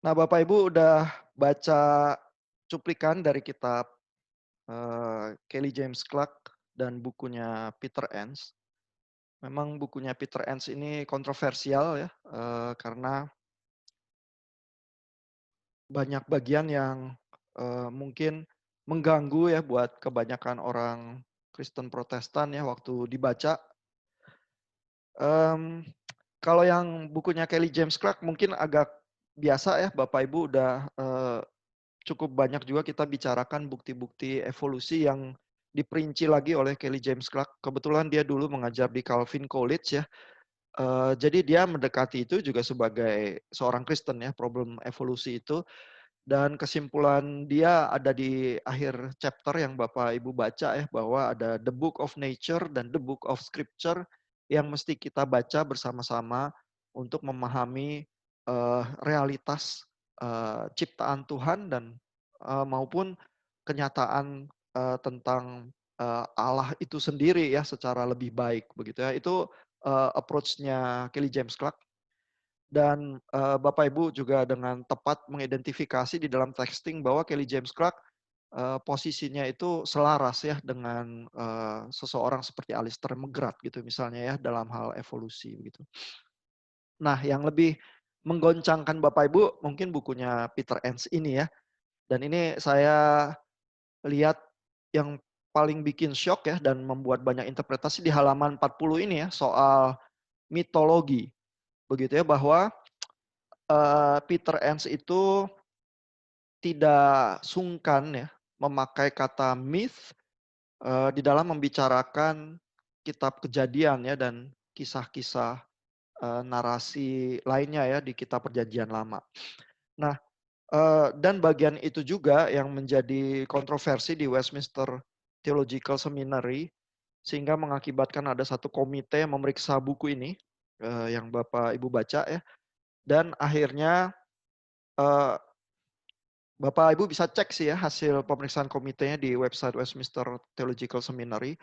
Nah, Bapak Ibu udah baca cuplikan dari kitab Kelly James Clark dan bukunya Peter Enns. Memang bukunya Peter Enns ini kontroversial ya, karena banyak bagian yang mungkin mengganggu ya buat kebanyakan orang Kristen Protestan ya waktu dibaca. Mmm, Kalau yang bukunya Kelly James Clark mungkin agak biasa ya, Bapak Ibu udah cukup banyak juga kita bicarakan bukti-bukti evolusi yang diperinci lagi oleh Kelly James Clark. Kebetulan dia dulu mengajar di Calvin College ya. Jadi dia mendekati itu juga sebagai seorang Kristen ya, problem evolusi itu. Dan kesimpulan dia ada di akhir chapter yang Bapak Ibu baca ya, bahwa ada the book of nature dan the book of scripture yang mesti kita baca bersama-sama untuk memahami realitas ciptaan Tuhan dan maupun kenyataan tentang Allah itu sendiri ya secara lebih baik begitu ya. Itu approach-nya Kelly James Clark. Dan Bapak Ibu juga dengan tepat mengidentifikasi di dalam texting bahwa Kelly James Clark posisinya itu selaras ya dengan seseorang seperti Alistair McGrath gitu misalnya ya dalam hal evolusi begitu. Nah, yang lebih menggoncangkan Bapak Ibu mungkin bukunya Peter Enns ini ya. Dan ini saya lihat yang paling bikin shock ya dan membuat banyak interpretasi di halaman 40 ini ya soal mitologi. Begitu ya bahwa Peter Enns itu tidak sungkan ya memakai kata myth di dalam membicarakan kitab Kejadian ya dan kisah-kisah narasi lainnya ya di kitab Perjanjian Lama. Nah, dan bagian itu juga yang menjadi kontroversi di Westminster Theological Seminary sehingga mengakibatkan ada satu komite yang memeriksa buku ini yang Bapak Ibu baca ya dan akhirnya eh, Bapak Ibu bisa cek sih ya hasil pemeriksaan komitenya di website Westminster Theological Seminary.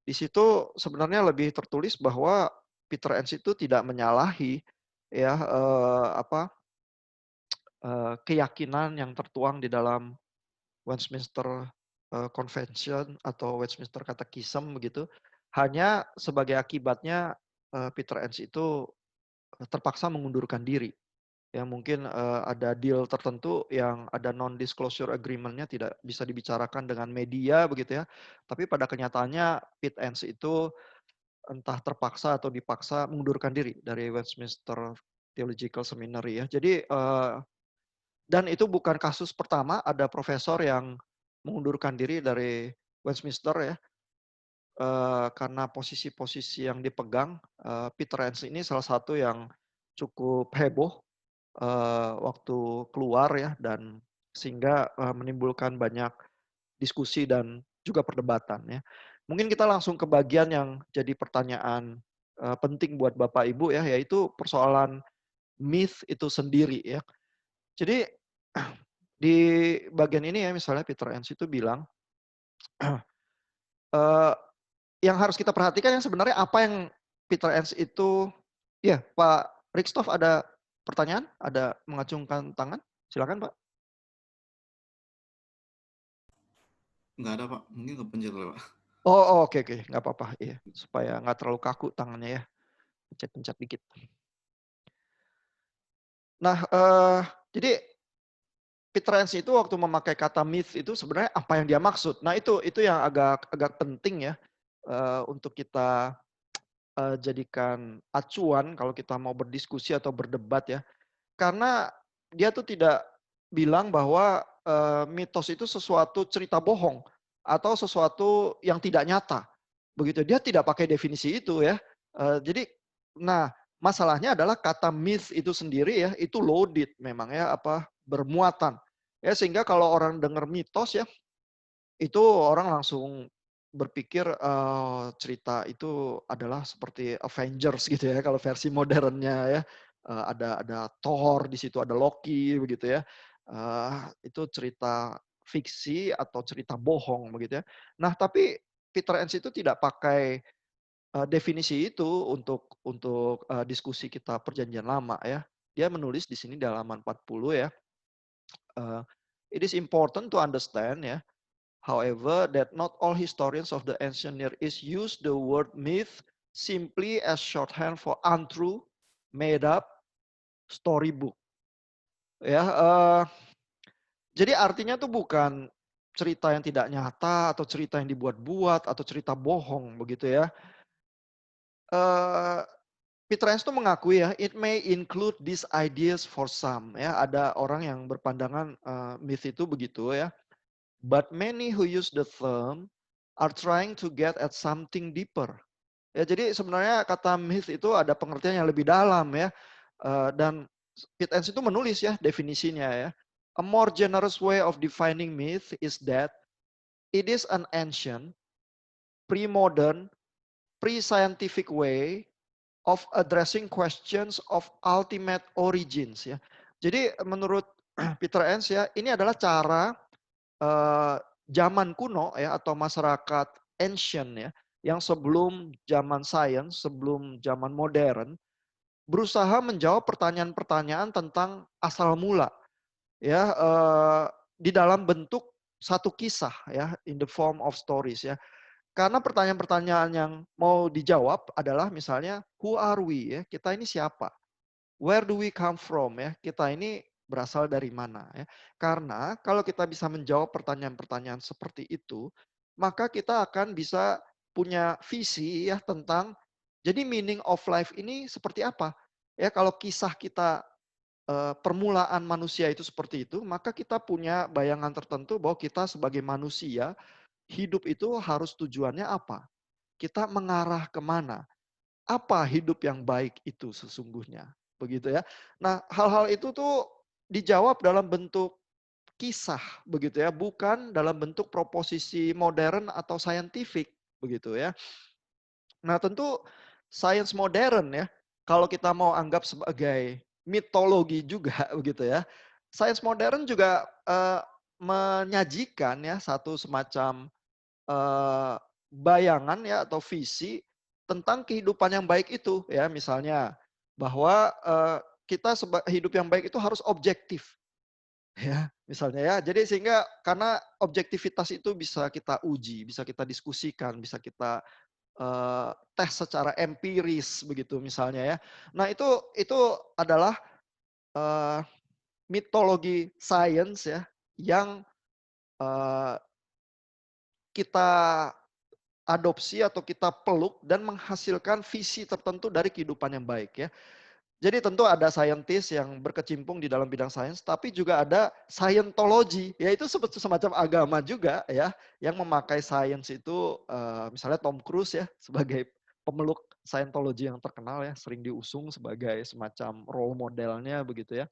Di situ sebenarnya lebih tertulis bahwa Peter Enns itu tidak menyalahi ya keyakinan yang tertuang di dalam Westminster Convention atau Westminster Catechism begitu. Hanya sebagai akibatnya Peter Enns itu terpaksa mengundurkan diri. Ya mungkin ada deal tertentu yang ada non disclosure agreement-nya tidak bisa dibicarakan dengan media begitu ya. Tapi pada kenyataannya Pete Enns itu entah terpaksa atau dipaksa mengundurkan diri dari Westminster Theological Seminary ya. Jadi dan itu bukan kasus pertama ada profesor yang mengundurkan diri dari Westminster ya. Karena posisi-posisi yang dipegang, Peter Enns ini salah satu yang cukup heboh waktu keluar ya dan sehingga menimbulkan banyak diskusi dan juga perdebatan ya. Mungkin kita langsung ke bagian yang jadi pertanyaan penting buat Bapak Ibu ya, yaitu persoalan myth itu sendiri ya. Jadi di bagian ini ya misalnya Peter Enns itu bilang eh, yang harus kita perhatikan yang sebenarnya apa yang Peter Enns itu ya Pak Rikstoff ada pertanyaan, ada mengacungkan tangan, silakan Pak. Nggak ada Pak, mungkin kepencet oleh Pak. Oh, oh, oke oke, nggak apa-apa, iya, supaya nggak terlalu kaku tangannya ya, pencet-pencet dikit. Nah, jadi Peter Enns itu waktu memakai kata myth itu sebenarnya apa yang dia maksud. Nah itu yang agak agak penting ya, untuk kita, jadikan acuan kalau kita mau berdiskusi atau berdebat ya. Karena dia tuh tidak bilang bahwa, mitos itu sesuatu cerita bohong, atau sesuatu yang tidak nyata, begitu. Dia tidak pakai definisi itu ya. Jadi nah, masalahnya adalah kata myth itu sendiri ya, itu loaded memang ya, bermuatan. Ya sehingga kalau orang dengar mitos ya, itu orang langsung berpikir, cerita itu adalah seperti Avengers gitu ya, kalau versi modernnya ya. Ada Thor, di situ ada Loki begitu ya. Itu cerita fiksi atau cerita bohong begitu ya. Nah, tapi Peter Enns itu tidak pakai, definisi itu untuk diskusi kita Perjanjian Lama ya. dia menulis di sini di halaman 40 ya. Uh, it is important to understand ya, however, that not all historians of the ancient Near East use the word myth simply as shorthand for untrue, made up storybook. Ya, jadi artinya tuh bukan cerita yang tidak nyata atau cerita yang dibuat-buat atau cerita bohong begitu ya. Uh, Peter Enns tuh mengakui ya, it may include these ideas for some ya. Ada orang yang berpandangan myth itu begitu ya. But many who use the term are trying to get at something deeper. Ya, jadi sebenarnya kata myth itu ada pengertian yang lebih dalam ya. Dan Pete Enns itu menulis ya definisinya ya. A more generous way of defining myth is that it is an ancient, pre-modern, pre-scientific way of addressing questions of ultimate origins ya. Jadi menurut Peter Enns ya, ini adalah cara zaman kuno ya atau masyarakat ancient ya yang sebelum zaman sains, sebelum zaman modern berusaha menjawab pertanyaan-pertanyaan tentang asal mula ya di dalam bentuk satu kisah ya in the form of stories ya. Karena pertanyaan-pertanyaan yang mau dijawab adalah misalnya who are we ya, kita ini siapa? Where do we come from ya? Kita ini berasal dari mana ya? Karena kalau kita bisa menjawab pertanyaan-pertanyaan seperti itu, maka kita akan bisa punya visi ya tentang jadi meaning of life ini seperti apa? Ya kalau kisah kita permulaan manusia itu seperti itu, maka kita punya bayangan tertentu bahwa kita sebagai manusia hidup itu harus tujuannya apa? Kita mengarah kemana? Apa hidup yang baik itu sesungguhnya? Begitu ya. Nah, hal-hal itu tuh dijawab dalam bentuk kisah begitu ya, bukan dalam bentuk proposisi modern atau scientific begitu ya. Nah, tentu sains modern ya, kalau kita mau anggap sebagai mitologi juga begitu ya. Sains modern juga menyajikan ya satu semacam bayangan ya atau visi tentang kehidupan yang baik itu ya, misalnya bahwa kita hidup yang baik itu harus objektif ya misalnya ya. Jadi sehingga karena objektivitas itu bisa kita uji, bisa kita diskusikan, bisa kita tes secara empiris begitu misalnya ya. Nah itu adalah eh, mitologi sains ya yang eh, kita adopsi atau kita peluk dan menghasilkan visi tertentu dari kehidupan yang baik ya. Jadi tentu ada saintis yang berkecimpung di dalam bidang sains, tapi juga ada Scientology, yaitu semacam agama juga ya, yang memakai sains itu, misalnya Tom Cruise ya, sebagai pemeluk Scientology yang terkenal ya, sering diusung sebagai semacam role modelnya begitu ya.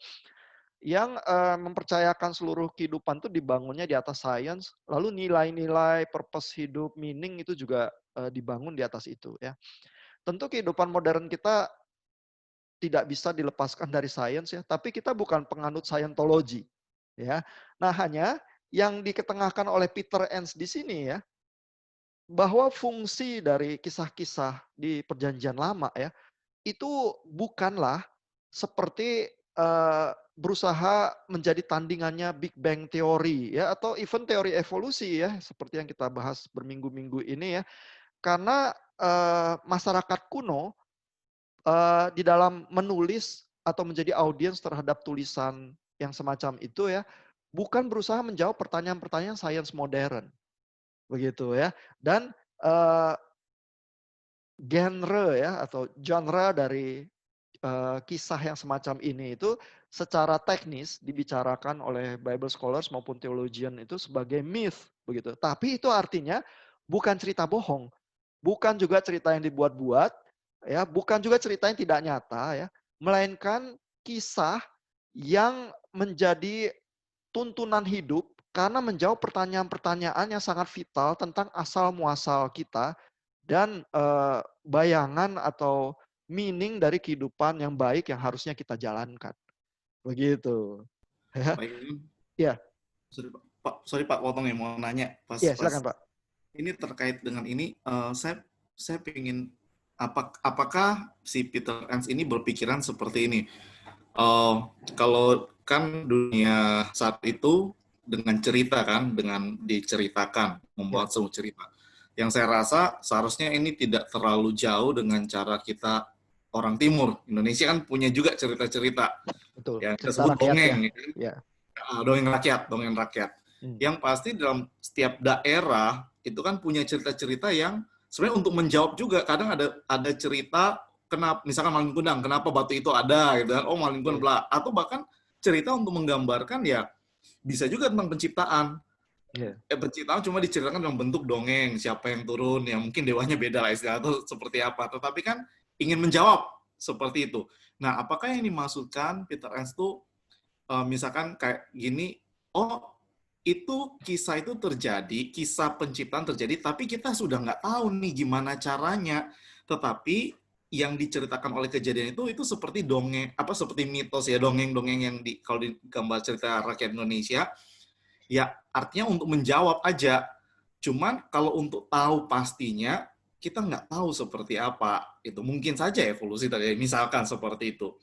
Yang mempercayakan seluruh kehidupan itu dibangunnya di atas sains, lalu nilai-nilai purpose hidup, meaning itu juga dibangun di atas itu ya. Tentu kehidupan modern kita tidak bisa dilepaskan dari sains ya, tapi kita bukan penganut Scientology ya. Nah, hanya yang diketengahkan oleh Peter Enns di sini ya, bahwa fungsi dari kisah-kisah di Perjanjian Lama ya, itu bukanlah seperti berusaha menjadi tandingannya Big Bang Theory ya atau even teori evolusi ya seperti yang kita bahas berminggu-minggu ini ya. Karena masyarakat kuno di dalam menulis atau menjadi audiens terhadap tulisan yang semacam itu ya, bukan berusaha menjawab pertanyaan-pertanyaan sains modern, begitu ya. Dan genre ya atau genre dari kisah yang semacam ini itu secara teknis dibicarakan oleh Bible scholars maupun theologian itu sebagai myth begitu. Tapi itu artinya bukan cerita bohong, bukan juga cerita yang dibuat-buat, ya, bukan juga cerita yang tidak nyata ya, melainkan kisah yang menjadi tuntunan hidup karena menjawab pertanyaan-pertanyaan yang sangat vital tentang asal muasal kita dan bayangan atau meaning dari kehidupan yang baik yang harusnya kita jalankan. Begitu. Ya. Baik, Ya, sorry Pak, potong ya, mau nanya ya pas silakan Pak. ini terkait dengan ini, saya ingin apakah si Peter Enns ini berpikiran seperti ini? Oh, kalau kan dunia saat itu dengan cerita kan, dengan diceritakan, Ya, membuat sebuah cerita. Yang saya rasa seharusnya ini tidak terlalu jauh dengan cara kita orang Timur. Indonesia kan punya juga cerita-cerita betul. yang kita Cerita sebut rakyat ya. dongeng, ya kan? Ya. Dongeng rakyat, dongeng rakyat. Hmm. Yang pasti dalam setiap daerah itu kan punya cerita-cerita yang sebenarnya untuk menjawab juga. Kadang ada cerita kenapa, misalkan Malin Kundang, kenapa batu itu ada, gitu kan? Oh Malin Kundang, Ya. bla. Atau bahkan cerita untuk menggambarkan ya bisa juga tentang penciptaan. Ya. Penciptaan cuma diceritakan dalam bentuk dongeng, siapa yang turun, ya mungkin dewanya beda lah istilah itu seperti apa. Tetapi kan ingin menjawab seperti itu. Nah, apakah yang dimaksudkan Peter Enns itu misalkan kayak gini, oh itu kisah itu terjadi, kisah penciptaan terjadi, tapi kita sudah nggak tahu nih gimana caranya. Tetapi yang diceritakan oleh kejadian itu seperti dongeng, apa seperti mitos ya, dongeng-dongeng yang kalau di gambar cerita rakyat Indonesia, ya artinya untuk menjawab aja. Cuman kalau untuk tahu pastinya, kita nggak tahu seperti apa. Itu mungkin saja evolusi tadi, misalkan seperti itu.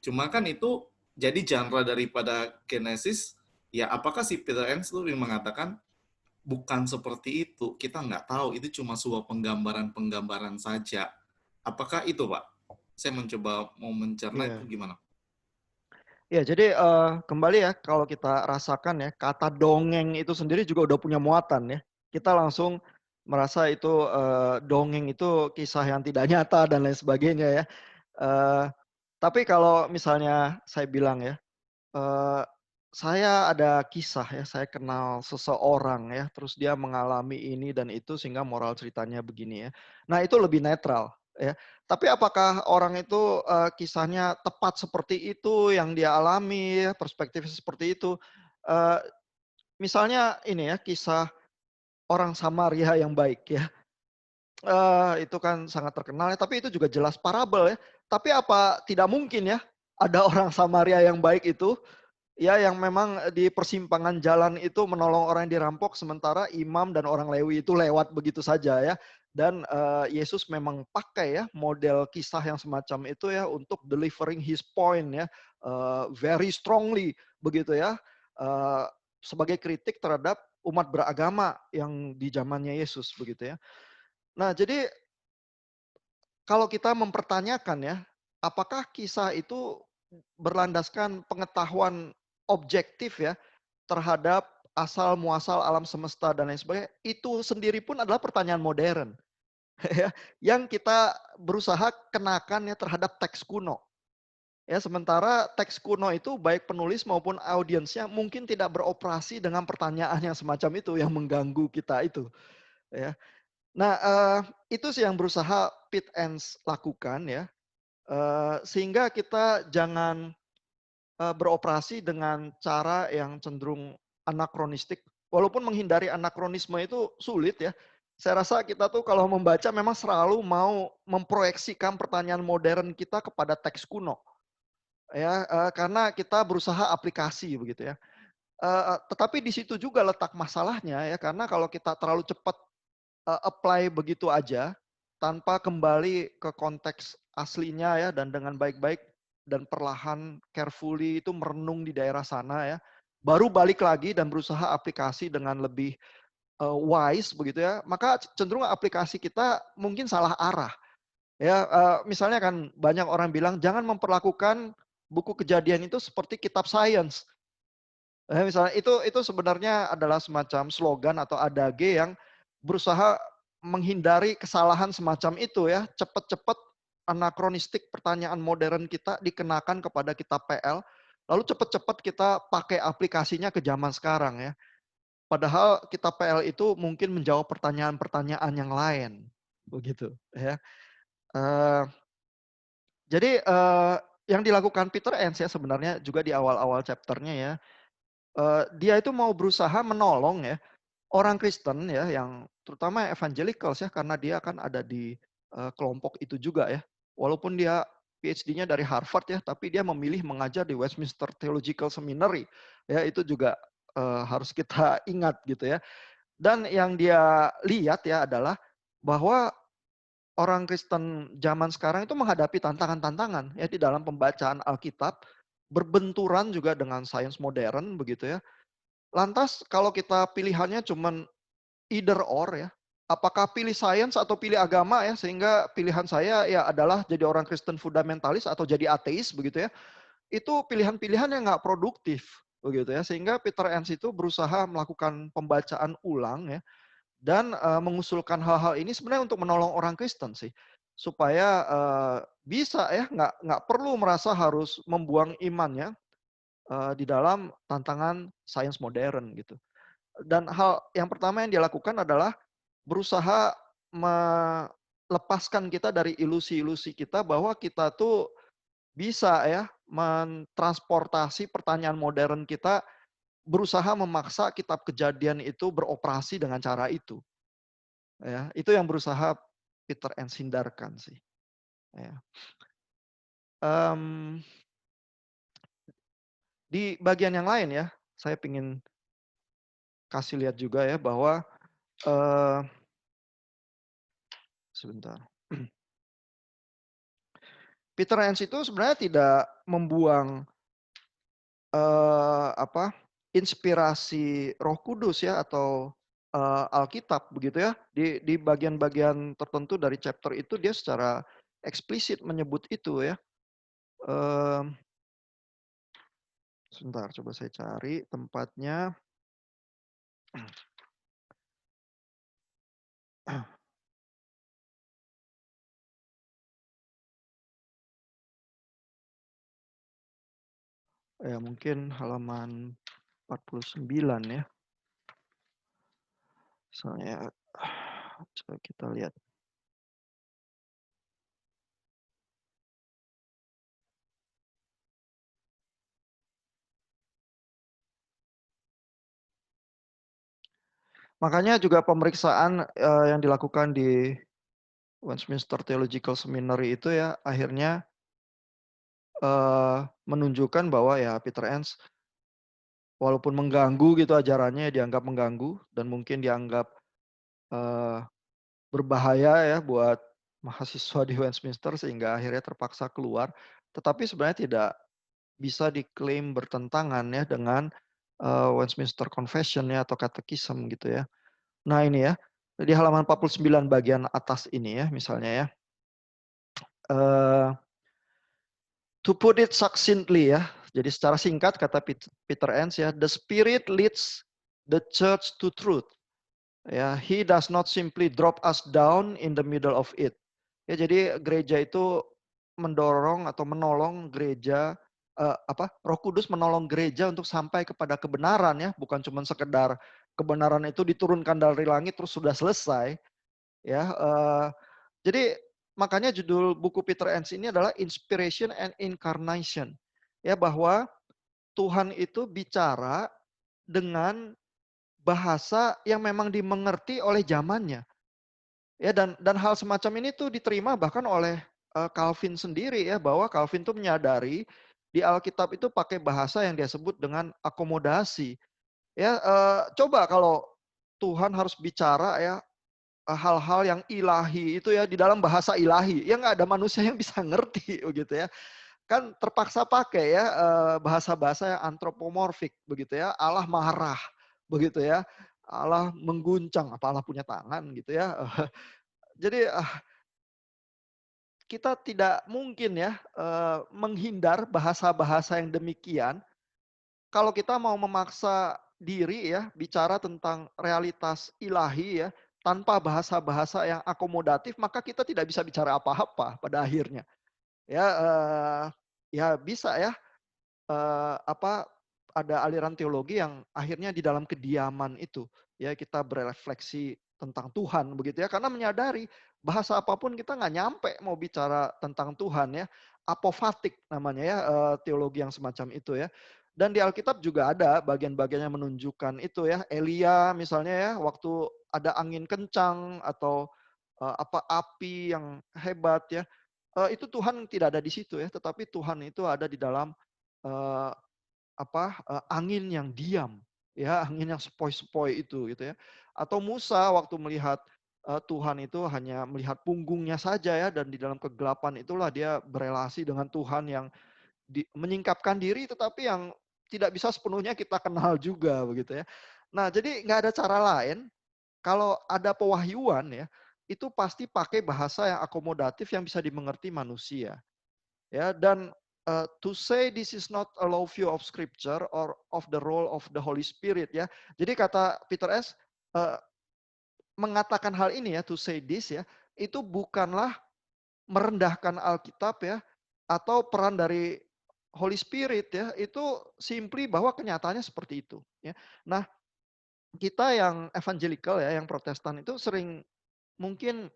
Cuma kan itu jadi genre daripada Genesis, ya apakah si Peter Enns itu yang mengatakan bukan seperti itu, kita nggak tahu, itu cuma sebuah penggambaran-penggambaran saja. Apakah itu, Pak? Saya mencoba mau mencerna itu Ya. gimana? Ya, jadi kembali ya kalau kita rasakan ya kata dongeng itu sendiri juga udah punya muatan ya. Kita langsung merasa itu dongeng itu kisah yang tidak nyata dan lain sebagainya ya. Eh, tapi kalau misalnya saya bilang ya, eh, saya ada kisah ya, saya kenal seseorang ya, terus dia mengalami ini dan itu sehingga moral ceritanya begini ya. Nah itu lebih netral ya. Tapi apakah orang itu kisahnya tepat seperti itu yang dia alami, ya, perspektifnya seperti itu? Eh, misalnya ini ya kisah orang Samaria yang baik ya. Itu kan sangat terkenal ya, tapi itu juga jelas parabel ya. Tapi apa tidak mungkin ya ada orang Samaria yang baik itu ya, yang memang di persimpangan jalan itu menolong orang yang dirampok, sementara imam dan orang Lewi itu lewat begitu saja ya. Dan Yesus memang pakai ya model kisah yang semacam itu ya untuk delivering his point ya, very strongly begitu ya, eee, sebagai kritik terhadap umat beragama yang di zamannya Yesus begitu ya. Nah jadi kalau kita mempertanyakan ya, apakah kisah itu berlandaskan pengetahuan objektif ya terhadap asal muasal alam semesta dan lain sebagainya, itu sendiri pun adalah pertanyaan modern ya, yang kita berusaha kenakan ya terhadap teks kuno. Ya, sementara teks kuno itu baik penulis maupun audiensnya mungkin tidak beroperasi dengan pertanyaan yang semacam itu yang mengganggu kita itu ya. Nah, itu sih yang berusaha Pete Enns lakukan ya, sehingga kita jangan beroperasi dengan cara yang cenderung anakronistik, walaupun menghindari anakronisme itu sulit ya. Saya rasa kita tuh kalau membaca memang selalu mau memproyeksikan pertanyaan modern kita kepada teks kuno, ya, karena kita berusaha aplikasi begitu ya. Tetapi di situ juga letak masalahnya ya, karena kalau kita terlalu cepat, apply begitu aja, tanpa kembali ke konteks aslinya ya dan dengan baik-baik dan perlahan carefully itu merenung di daerah sana ya, baru balik lagi dan berusaha aplikasi dengan lebih, wise begitu ya, maka cenderung aplikasi kita mungkin salah arah ya, misalnya kan banyak orang bilang, "Jangan memperlakukan buku Kejadian itu seperti kitab sains." Misalnya itu sebenarnya adalah semacam slogan atau adage yang berusaha menghindari kesalahan semacam itu ya, cepet-cepet anakronistik pertanyaan modern kita dikenakan kepada kitab PL, lalu cepet-cepet kita pakai aplikasinya ke zaman sekarang ya. Padahal kitab PL itu mungkin menjawab pertanyaan-pertanyaan yang lain, begitu ya. Eee, jadi, yang dilakukan Peter Enns ya sebenarnya juga di awal-awal chapter-nya ya, dia itu mau berusaha menolong ya, orang Kristen ya yang terutama evangelicals ya, karena dia kan ada di, kelompok itu juga ya. Walaupun dia PhD-nya dari Harvard ya, tapi dia memilih mengajar di Westminster Theological Seminary. Ya itu juga, harus kita ingat gitu ya. Dan yang dia lihat ya adalah bahwa orang Kristen zaman sekarang itu menghadapi tantangan-tantangan ya di dalam pembacaan Alkitab, berbenturan juga dengan sains modern begitu ya. Lantas kalau kita pilihannya cuman either or ya, apakah pilih sains atau pilih agama ya, sehingga pilihan saya ya adalah jadi orang Kristen fundamentalis atau jadi ateis begitu ya. Itu pilihan-pilihan yang nggak produktif begitu ya. Sehingga Peter Enns itu berusaha melakukan pembacaan ulang ya dan mengusulkan hal-hal ini sebenarnya untuk menolong orang Kristen sih. Supaya bisa ya nggak perlu merasa harus membuang imannya di dalam tantangan sains modern gitu. Dan hal yang pertama yang dia lakukan adalah berusaha melepaskan kita dari ilusi-ilusi kita bahwa kita tuh bisa ya mentransportasi pertanyaan modern kita, berusaha memaksa kitab Kejadian itu beroperasi dengan cara itu. Ya, itu yang berusaha Peter Enns hindarkan sih. Ya. Um, di bagian yang lain ya, saya ingin kasih lihat juga ya bahwa uh, sebentar. Peter Enns itu sebenarnya tidak membuang apa, inspirasi Roh Kudus ya atau, Alkitab begitu ya. Di bagian-bagian tertentu dari chapter itu dia secara eksplisit menyebut itu ya. Mmm, Sebentar coba saya cari tempatnya. Ya mungkin halaman 49 ya. Misalnya coba kita lihat. Makanya juga pemeriksaan, yang dilakukan di Westminster Theological Seminary itu ya akhirnya menunjukkan bahwa ya Peter Enns walaupun mengganggu gitu ajarannya, dianggap mengganggu dan mungkin dianggap, eee, berbahaya ya buat mahasiswa di Westminster sehingga akhirnya terpaksa keluar. Tetapi sebenarnya tidak bisa diklaim bertentangan ya dengan, Westminster Confession ya atau Catechism gitu ya. Nah ini ya, di halaman 49 bagian atas ini ya misalnya ya, eee to put it succinctly ya, jadi secara singkat kata Peter Enns ya, "The Spirit leads the church to truth." Ya, "He does not simply drop us down in the middle of it." Ya, jadi gereja itu mendorong atau menolong gereja, apa, Roh Kudus menolong gereja untuk sampai kepada kebenaran ya, bukan cuma sekedar kebenaran itu diturunkan dari langit terus sudah selesai ya, jadi makanya judul buku Peter Enns ini adalah Inspiration and Incarnation. Ya, bahwa Tuhan itu bicara dengan bahasa yang memang dimengerti oleh zamannya. Ya, dan hal semacam ini tuh diterima bahkan oleh Calvin sendiri ya, bahwa Calvin tuh menyadari di Alkitab itu pakai bahasa yang dia sebut dengan akomodasi. Ya, coba kalau Tuhan harus bicara ya hal-hal yang ilahi itu ya di dalam bahasa ilahi, ya nggak ada manusia yang bisa ngerti begitu ya. Kan terpaksa pakai ya bahasa-bahasa yang antropomorfik begitu ya. Allah marah begitu ya. Allah mengguncang, apa Allah punya tangan gitu ya. Jadi kita tidak mungkin ya menghindar bahasa-bahasa yang demikian kalau kita mau memaksa diri ya bicara tentang realitas ilahi ya tanpa bahasa-bahasa yang akomodatif, maka kita tidak bisa bicara apa-apa pada akhirnya. Ya, ya bisa ya apa, ada aliran teologi yang akhirnya di dalam kediaman itu, ya kita berefleksi tentang Tuhan begitu ya, karena menyadari bahasa apapun kita nggak nyampe mau bicara tentang Tuhan ya. Apofatik namanya ya, teologi yang semacam itu ya. Dan di Alkitab juga ada bagian-bagian yang menunjukkan itu ya. Elia misalnya ya, waktu ada angin kencang atau, apa, api yang hebat ya, itu Tuhan tidak ada di situ ya, tetapi Tuhan itu ada di dalam, eee, apa, angin yang diam, ya, angin yang sepoi-sepoi itu gitu ya. Atau Musa waktu melihat, Tuhan itu hanya melihat punggungnya saja ya dan di dalam kegelapan itulah dia berelasi dengan Tuhan yang menyingkapkan diri, tetapi yang tidak bisa sepenuhnya kita kenal juga begitu ya. Nah, jadi nggak ada cara lain kalau ada pewahyuan ya, itu pasti pakai bahasa yang akomodatif yang bisa dimengerti manusia. Ya, dan to say this is not a low view of scripture or of the role of the Holy Spirit ya. Jadi kata Peter S. eh, mengatakan hal ini ya, to say this ya, itu bukanlah merendahkan Alkitab ya, atau peran dari Holy Spirit ya, itu simply bahwa kenyataannya seperti itu ya. Nah, kita yang evangelical ya, yang Protestan itu sering mungkin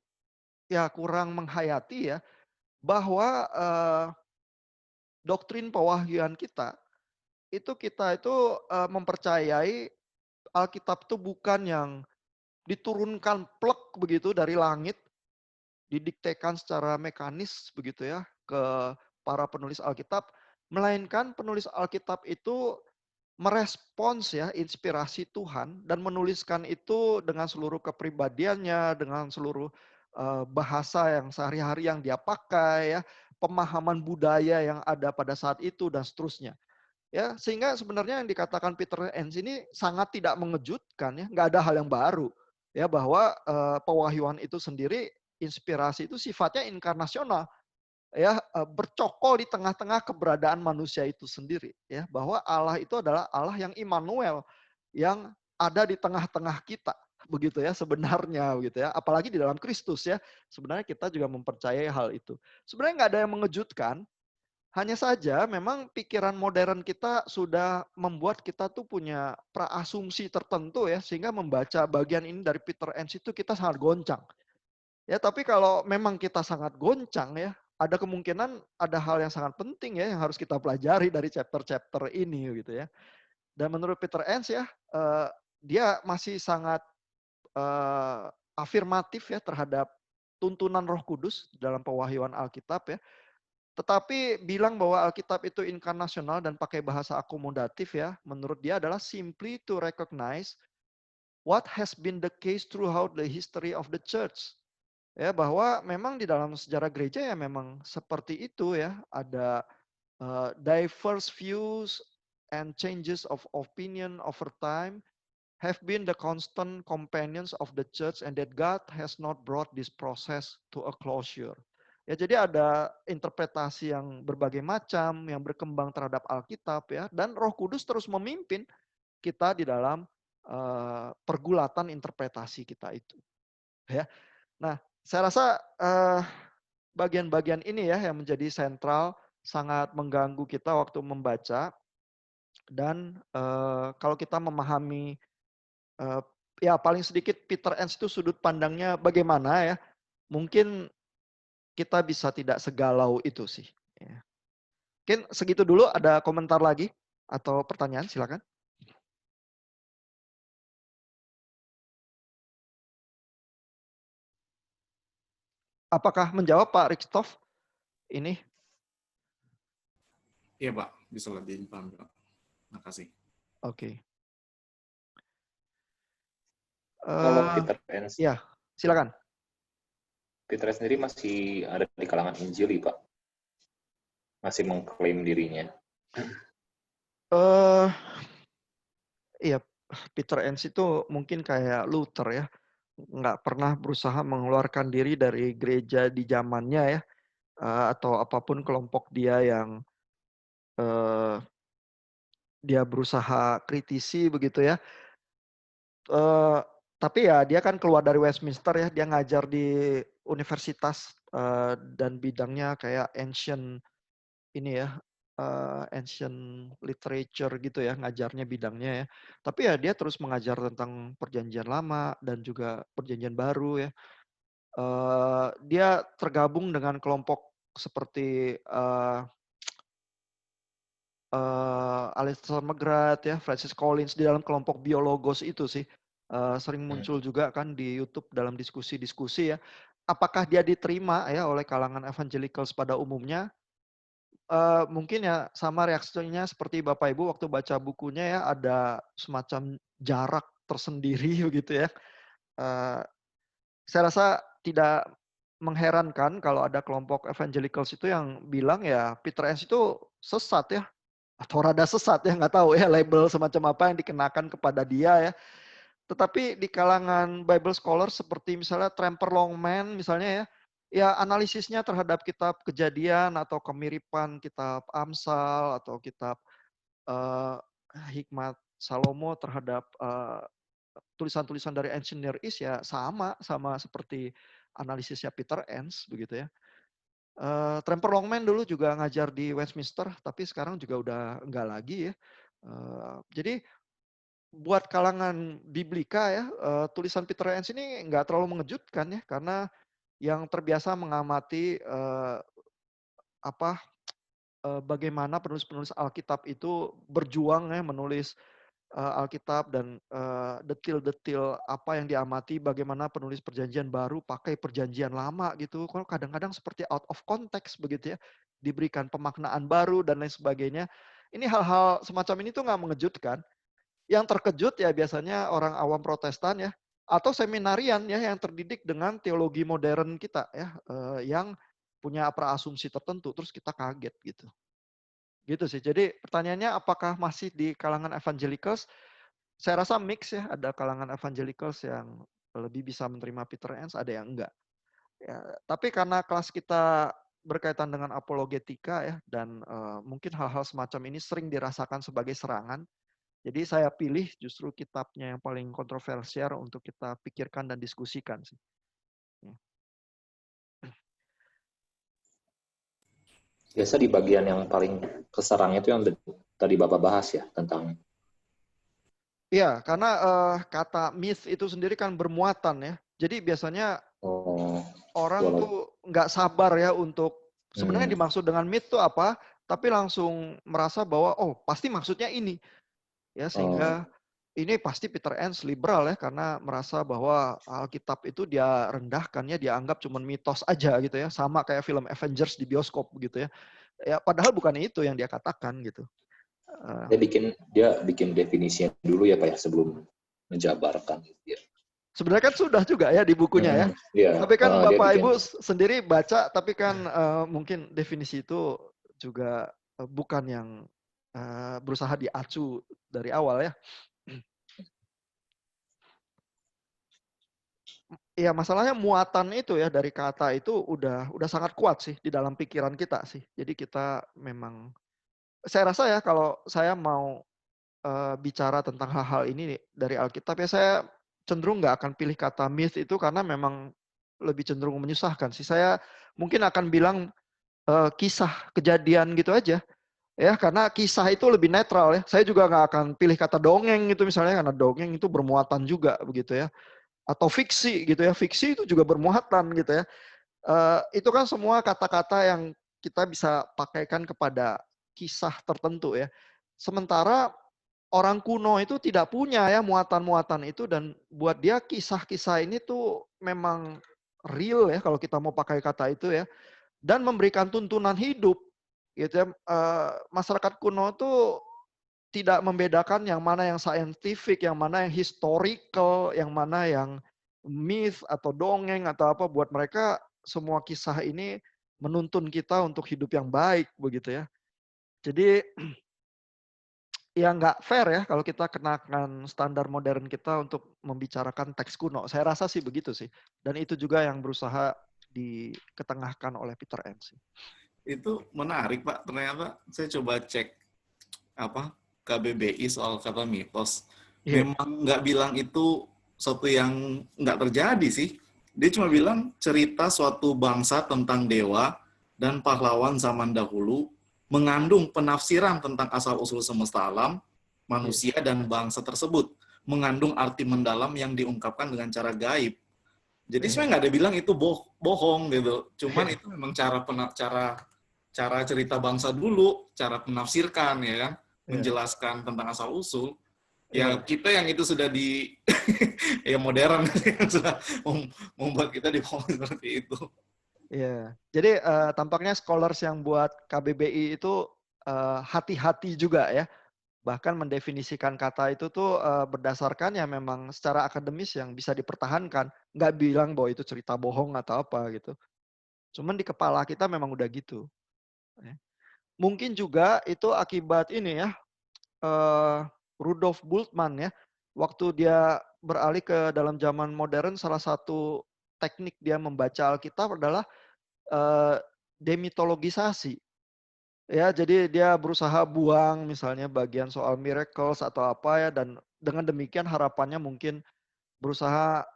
ya kurang menghayati ya, bahwa doktrin pewahyuan kita itu mempercayai Alkitab itu bukan yang diturunkan plek begitu dari langit, didiktekan secara mekanis begitu ya ke para penulis Alkitab, melainkan penulis Alkitab itu merespons ya inspirasi Tuhan dan menuliskan itu dengan seluruh kepribadiannya, dengan seluruh bahasa yang sehari-hari yang dia pakai ya, pemahaman budaya yang ada pada saat itu dan seterusnya. Ya, sehingga sebenarnya yang dikatakan Peter Enns ini sangat tidak mengejutkan ya, nggak ada hal yang baru. Ya, bahwa pewahyuan itu sendiri, inspirasi itu sifatnya inkarnasional. Ya, bercokol di tengah-tengah keberadaan manusia itu sendiri. Ya, bahwa Allah itu adalah Allah yang Immanuel, yang ada di tengah-tengah kita. Begitu ya sebenarnya begitu ya. Apalagi di dalam Kristus ya. Sebenarnya kita juga mempercayai hal itu. Sebenarnya nggak ada yang mengejutkan. Hanya saja memang pikiran modern kita sudah membuat kita tuh punya praasumsi tertentu ya, sehingga membaca bagian ini dari Peter Enns itu kita sangat goncang. Ya, tapi kalau memang kita sangat goncang ya, ada kemungkinan ada hal yang sangat penting ya yang harus kita pelajari dari chapter-chapter ini gitu ya. Dan menurut Peter Enns ya, dia masih sangat afirmatif ya terhadap tuntunan Roh Kudus dalam pewahyuan Alkitab ya. Tetapi bilang bahwa Alkitab itu inkarnasional dan pakai bahasa akomodatif ya, menurut dia adalah simply to recognize what has been the case throughout the history of the church. Ya, bahwa memang di dalam sejarah gereja ya memang seperti itu ya, ada diverse views and changes of opinion over time have been the constant companions of the church and that God has not brought this process to a closure. Ya, jadi ada interpretasi yang berbagai macam yang berkembang terhadap Alkitab ya, dan Roh Kudus terus memimpin kita di dalam pergulatan interpretasi kita itu. Ya. Nah, saya rasa bagian-bagian ini ya yang menjadi sentral, sangat mengganggu kita waktu membaca, dan kalau kita memahami ya paling sedikit Peter Enns itu sudut pandangnya bagaimana ya, mungkin kita bisa tidak segalau itu sih. Ya. Mungkin segitu dulu, ada komentar lagi atau pertanyaan silakan. Apakah menjawab Pak Rikstof ini? Iya Pak, bisa lebih paham Pak. Terima kasih. Oke. Kalau Peter Enns, ya, silakan. Peter Enns sendiri masih ada di kalangan Injili, Pak. Masih mengklaim dirinya. Iya, Peter Enns itu mungkin kayak Luther ya, nggak pernah berusaha mengeluarkan diri dari gereja di zamannya ya, atau apapun kelompok dia yang dia berusaha kritisi begitu ya. Tapi ya dia kan keluar dari Westminster ya, dia ngajar di universitas dan bidangnya kayak ancient ini ya, ancient literature gitu ya, ngajarnya bidangnya ya. Tapi ya dia terus mengajar tentang perjanjian lama dan juga perjanjian baru ya. Dia tergabung dengan kelompok seperti Alistair McGrath ya, Francis Collins di dalam kelompok biologos itu sih. Sering muncul juga kan di YouTube dalam diskusi-diskusi ya. Apakah dia diterima ya oleh kalangan evangelicals pada umumnya? Mungkin ya sama reaksinya seperti Bapak Ibu waktu baca bukunya ya, ada semacam jarak tersendiri begitu ya. Saya rasa tidak mengherankan kalau ada kelompok evangelicals itu yang bilang ya Peter Enns itu sesat ya, atau rada sesat ya, nggak tahu ya label semacam apa yang dikenakan kepada dia ya. Tetapi di kalangan Bible scholar seperti misalnya Tremper Longman misalnya ya, ya analisisnya terhadap kitab Kejadian atau kemiripan kitab Amsal atau kitab eh, Hikmat Salomo terhadap tulisan-tulisan dari Ancient Near East ya sama seperti analisisnya Peter Enns begitu ya. Tremper Longman dulu juga ngajar di Westminster, tapi sekarang juga udah enggak lagi ya. Jadi buat kalangan biblika ya, tulisan Peter Enns ini nggak terlalu mengejutkan ya, karena yang terbiasa mengamati bagaimana penulis-penulis Alkitab itu berjuang ya menulis Alkitab dan detil-detil apa yang diamati, bagaimana penulis Perjanjian Baru pakai Perjanjian Lama gitu. Kalau kadang-kadang seperti out of context begitu ya, diberikan pemaknaan baru dan lain sebagainya. Ini hal-hal semacam ini tuh nggak mengejutkan. Yang terkejut ya biasanya orang awam Protestan ya, atau seminarian ya yang terdidik dengan teologi modern kita ya, yang punya praasumsi tertentu, terus kita kaget gitu. Gitu sih. Jadi pertanyaannya apakah masih di kalangan evangelicals? Saya rasa mix ya, ada kalangan evangelicals yang lebih bisa menerima Peter Enns, ada yang enggak. Ya, tapi karena kelas kita berkaitan dengan apologetika ya, dan mungkin hal-hal semacam ini sering dirasakan sebagai serangan, jadi saya pilih justru kitabnya yang paling kontroversial untuk kita pikirkan dan diskusikan sih. Ya. Biasa di bagian yang paling keserang itu yang tadi Bapak bahas ya, tentang Iya, karena kata myth itu sendiri kan bermuatan ya. Jadi biasanya orang walau tuh nggak sabar ya untuk sebenarnya dimaksud dengan myth tuh apa, tapi langsung merasa bahwa oh pasti maksudnya ini. Ya sehingga ini pasti Peter Enns liberal ya karena merasa bahwa Alkitab itu dia rendahkan ya, dia anggap cuma mitos aja gitu ya, sama kayak film Avengers di bioskop gitu ya. Ya padahal bukan itu yang dia katakan gitu. dia bikin definisinya dulu ya Pak ya sebelum menjabarkan gitu ya. Sebenarnya kan sudah juga ya di bukunya ya. Iya, Tapi kan dia Bapak bikin Ibu sendiri baca, tapi kan mungkin definisi itu juga bukan yang berusaha diacu dari awal ya. Ya masalahnya muatan itu ya dari kata itu udah sangat kuat sih di dalam pikiran kita sih. Jadi kita memang, saya rasa ya kalau saya mau bicara tentang hal-hal ini dari Alkitab ya saya cenderung nggak akan pilih kata myth itu karena memang lebih cenderung menyusahkan sih. Saya mungkin akan bilang kisah kejadian gitu aja ya karena kisah itu lebih netral ya. Saya juga nggak akan pilih kata dongeng gitu misalnya karena dongeng itu bermuatan juga begitu ya. Atau fiksi gitu ya, fiksi itu juga bermuatan gitu ya. Itu kan semua kata-kata yang kita bisa pakaikan kepada kisah tertentu ya. Sementara orang kuno itu tidak punya ya muatan-muatan itu dan buat dia kisah-kisah ini tuh memang real ya kalau kita mau pakai kata itu ya dan memberikan tuntunan hidup gitu ya. Masyarakat kuno tuh tidak membedakan yang mana yang scientific, yang mana yang historical, yang mana yang myth atau dongeng atau apa, buat mereka semua kisah ini menuntun kita untuk hidup yang baik begitu ya. Jadi ya nggak fair ya kalau kita kenakan standar modern kita untuk membicarakan teks kuno. Saya rasa sih begitu sih. Dan itu juga yang berusaha diketengahkan oleh Peter Enns. Itu menarik Pak. Ternyata saya coba cek KBBI soal kata mitos. Yeah. Memang nggak bilang itu sesuatu yang nggak terjadi sih. Dia cuma bilang cerita suatu bangsa tentang dewa dan pahlawan zaman dahulu mengandung penafsiran tentang asal-usul semesta alam, manusia dan bangsa tersebut. Mengandung arti mendalam yang diungkapkan dengan cara gaib. Jadi sebenarnya nggak ada bilang itu bohong gitu. Cuman itu memang cara cerita bangsa dulu, cara menafsirkan ya kan, menjelaskan tentang asal-usul. Ya kita yang itu sudah di ya modern yang sudah membuat kita dibawa seperti itu. Iya. Jadi tampaknya scholars yang buat KBBI itu hati-hati juga ya. Bahkan mendefinisikan kata itu tuh berdasarkan ya memang secara akademis yang bisa dipertahankan. Nggak bilang bahwa itu cerita bohong atau apa gitu. Cuman di kepala kita memang udah gitu. mungkin juga itu akibat ini ya, eee, Rudolf Bultmann ya, waktu dia beralih ke dalam zaman modern, salah satu teknik dia membaca Alkitab adalah, eee, demitologisasi. Ya, jadi dia berusaha buang misalnya bagian soal miracles atau apa ya, dan dengan demikian harapannya mungkin berusaha,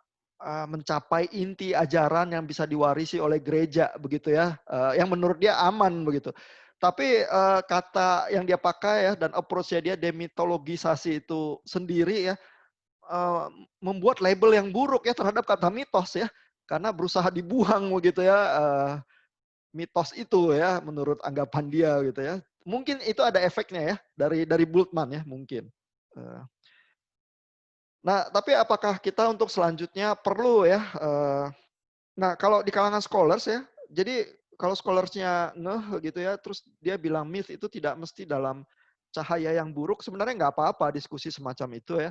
mencapai inti ajaran yang bisa diwarisi oleh gereja begitu ya, yang menurut dia aman begitu. Tapi, kata yang dia pakai ya dan approach-nya dia demitologisasi itu sendiri ya, membuat label yang buruk ya terhadap kata mitos ya, karena berusaha dibuang begitu ya, mitos itu ya menurut anggapan dia gitu ya. Mungkin itu ada efeknya ya dari Bultmann ya mungkin. Eee, nah tapi apakah kita untuk selanjutnya perlu ya, nah kalau di kalangan scholars ya, jadi kalau scholars-nya ngeh gitu ya, terus dia bilang myth itu tidak mesti dalam cahaya yang buruk, sebenarnya nggak apa-apa diskusi semacam itu ya.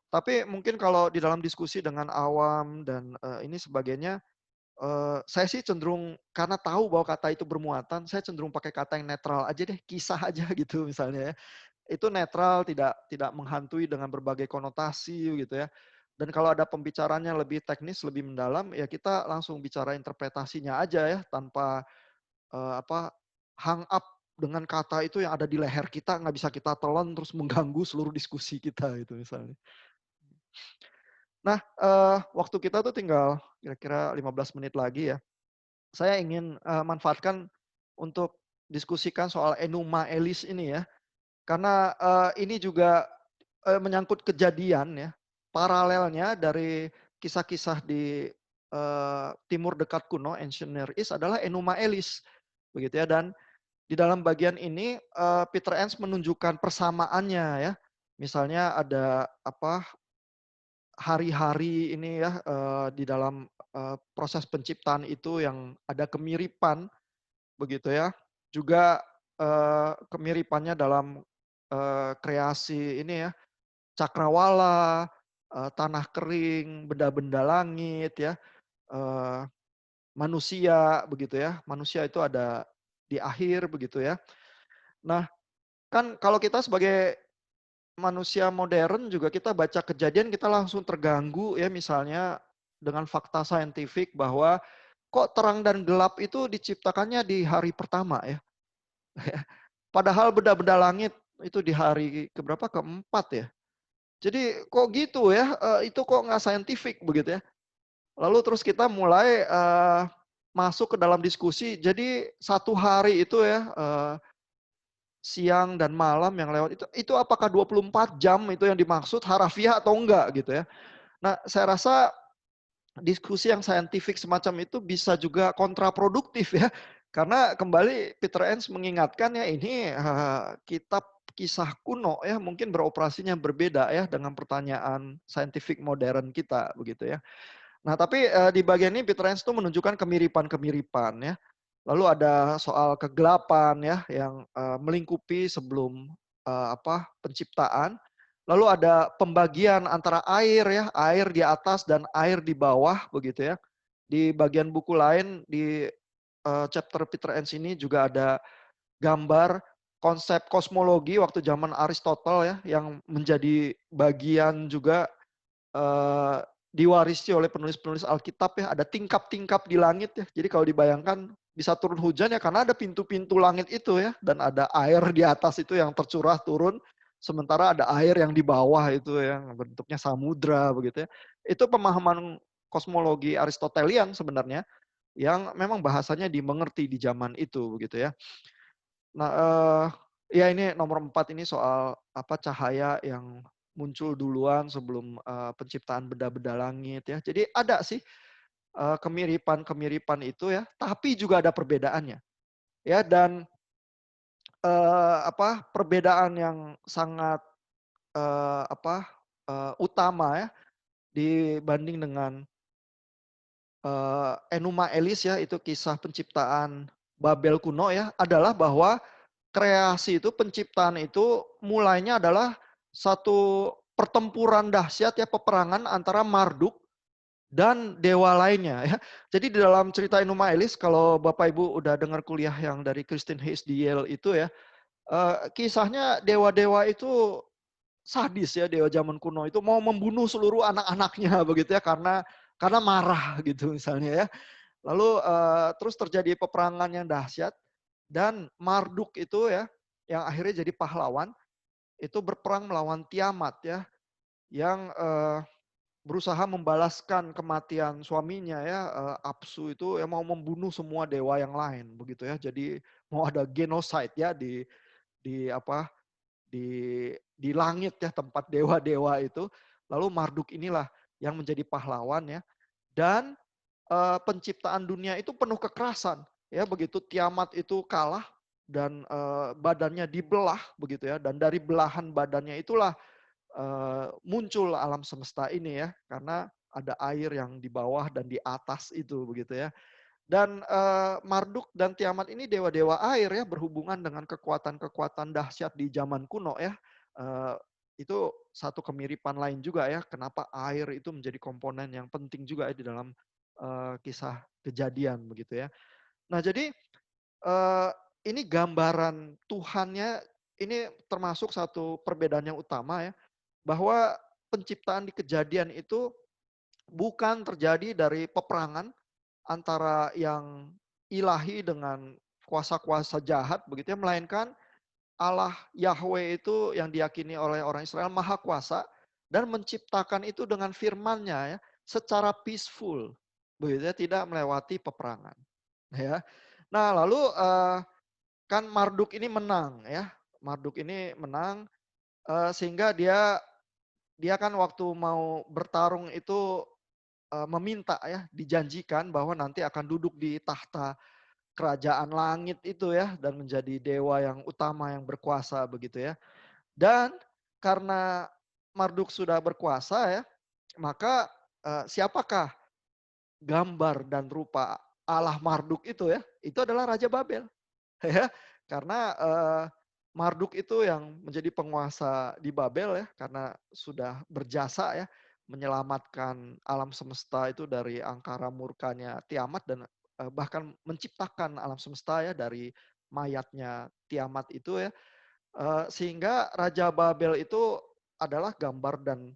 Tapi mungkin kalau di dalam diskusi dengan awam dan, ini sebagainya, saya sih cenderung karena tahu bahwa kata itu bermuatan, saya cenderung pakai kata yang netral aja deh, kisah aja gitu misalnya ya. Itu netral, tidak tidak menghantui dengan berbagai konotasi gitu ya. Dan kalau ada pembicaranya lebih teknis, lebih mendalam, ya kita langsung bicara interpretasinya aja ya, tanpa, hang up dengan kata itu yang ada di leher kita, nggak bisa kita telan terus mengganggu seluruh diskusi kita itu misalnya. Nah, waktu kita tuh tinggal kira-kira 15 menit lagi ya. Saya ingin, manfaatkan untuk diskusikan soal Enuma Elis ini ya. Karena, ini juga, menyangkut kejadian ya, paralelnya dari kisah-kisah di, timur dekat kuno, Ancient Near East adalah Enuma Elis, begitu ya. Dan di dalam bagian ini, Peter Enns menunjukkan persamaannya ya. Misalnya ada apa, hari-hari ini ya, di dalam, proses penciptaan itu yang ada kemiripan, begitu ya. Juga, kemiripannya dalam, kreasi ini ya, cakrawala, tanah kering, benda-benda langit ya, eee, manusia begitu ya. Manusia itu ada di akhir begitu ya. Nah, kan kalau kita sebagai manusia modern juga kita baca kejadian kita langsung terganggu ya misalnya dengan fakta saintifik bahwa kok terang dan gelap itu diciptakannya di hari pertama ya. Padahal benda-benda langit itu di hari keberapa? Keempat ya. Jadi kok gitu ya, itu kok nggak saintifik begitu ya. Lalu terus kita mulai, masuk ke dalam diskusi, jadi satu hari itu ya, siang dan malam yang lewat itu apakah 24 jam itu yang dimaksud harafiah atau enggak gitu ya. Nah saya rasa diskusi yang saintifik semacam itu bisa juga kontraproduktif ya. Karena kembali Peter Enns mengingatkan ya ini, kitab kisah kuno ya mungkin beroperasinya berbeda ya dengan pertanyaan saintifik modern kita begitu ya. Nah tapi, di bagian ini Peter Enns tuh menunjukkan kemiripan-kemiripan ya. Lalu ada soal kegelapan ya yang, melingkupi sebelum, penciptaan. Lalu ada pembagian antara air ya, air di atas dan air di bawah begitu ya. Di bagian buku lain di, chapter Peter Enns ini juga ada gambar konsep kosmologi waktu zaman Aristotle ya, yang menjadi bagian juga, diwarisi oleh penulis-penulis Alkitab ya, ada tingkap-tingkap di langit ya. Jadi kalau dibayangkan bisa turun hujan ya karena ada pintu-pintu langit itu ya, dan ada air di atas itu yang tercurah turun, sementara ada air yang di bawah itu yang bentuknya samudra begitu ya. Itu pemahaman kosmologi Aristotelian sebenarnya, yang memang bahasanya dimengerti di zaman itu begitu ya. Nah, ya ini nomor 4 ini soal cahaya yang muncul duluan sebelum, penciptaan benda-benda langit ya. Jadi ada sih, kemiripan-kemiripan itu ya, tapi juga ada perbedaannya. Ya dan, perbedaan yang sangat, utama ya dibanding dengan, Enuma Elis ya, itu kisah penciptaan Babel kuno ya, adalah bahwa kreasi itu, penciptaan itu mulainya adalah satu pertempuran dahsyat ya, peperangan antara Marduk dan dewa lainnya ya. Jadi di dalam cerita Enuma Elis, kalau Bapak Ibu udah dengar kuliah yang dari Christine Hayes di Yale itu ya, kisahnya dewa-dewa itu sadis ya, dewa zaman kuno itu mau membunuh seluruh anak-anaknya begitu ya, karena marah gitu misalnya ya. Lalu terus terjadi peperangan yang dahsyat dan Marduk itu ya, yang akhirnya jadi pahlawan, itu berperang melawan Tiamat ya, yang berusaha membalaskan kematian suaminya ya, Apsu itu yang mau membunuh semua dewa yang lain begitu ya. Jadi mau ada genocide ya di apa di langit ya, tempat dewa-dewa itu. Lalu Marduk inilah yang menjadi pahlawan ya. Dan penciptaan dunia itu penuh kekerasan ya, begitu Tiamat itu kalah dan badannya dibelah begitu ya, dan dari belahan badannya itulah muncul alam semesta ini ya, karena ada air yang di bawah dan di atas itu begitu ya. Dan Marduk dan Tiamat ini dewa-dewa air ya, berhubungan dengan kekuatan-kekuatan dahsyat di zaman kuno ya. Eh, itu satu kemiripan lain juga ya, kenapa air itu menjadi komponen yang penting juga ya di dalam kisah kejadian begitu ya. Nah jadi eh, ini gambaran Tuhannya, ini termasuk satu perbedaan yang utama ya, bahwa penciptaan di kejadian itu bukan terjadi dari peperangan antara yang ilahi dengan kuasa-kuasa jahat begitu ya, melainkan Allah Yahweh itu yang diyakini oleh orang Israel maha kuasa dan menciptakan itu dengan firman-Nya ya, secara peaceful begitu ya, tidak melewati peperangan ya. Nah, lalu kan Marduk ini menang ya. Marduk ini menang sehingga dia kan waktu mau bertarung itu meminta ya, dijanjikan bahwa nanti akan duduk di tahta kerajaan langit itu ya, dan menjadi dewa yang utama yang berkuasa begitu ya. Dan karena Marduk sudah berkuasa ya, maka siapakah gambar dan rupa Allah Marduk itu ya? Itu adalah Raja Babel ya. Karena Marduk itu yang menjadi penguasa di Babel ya, karena sudah berjasa ya menyelamatkan alam semesta itu dari angkara murkanya Tiamat, dan bahkan menciptakan alam semesta ya dari mayatnya Tiamat itu ya. Sehingga Raja Babel itu adalah gambar dan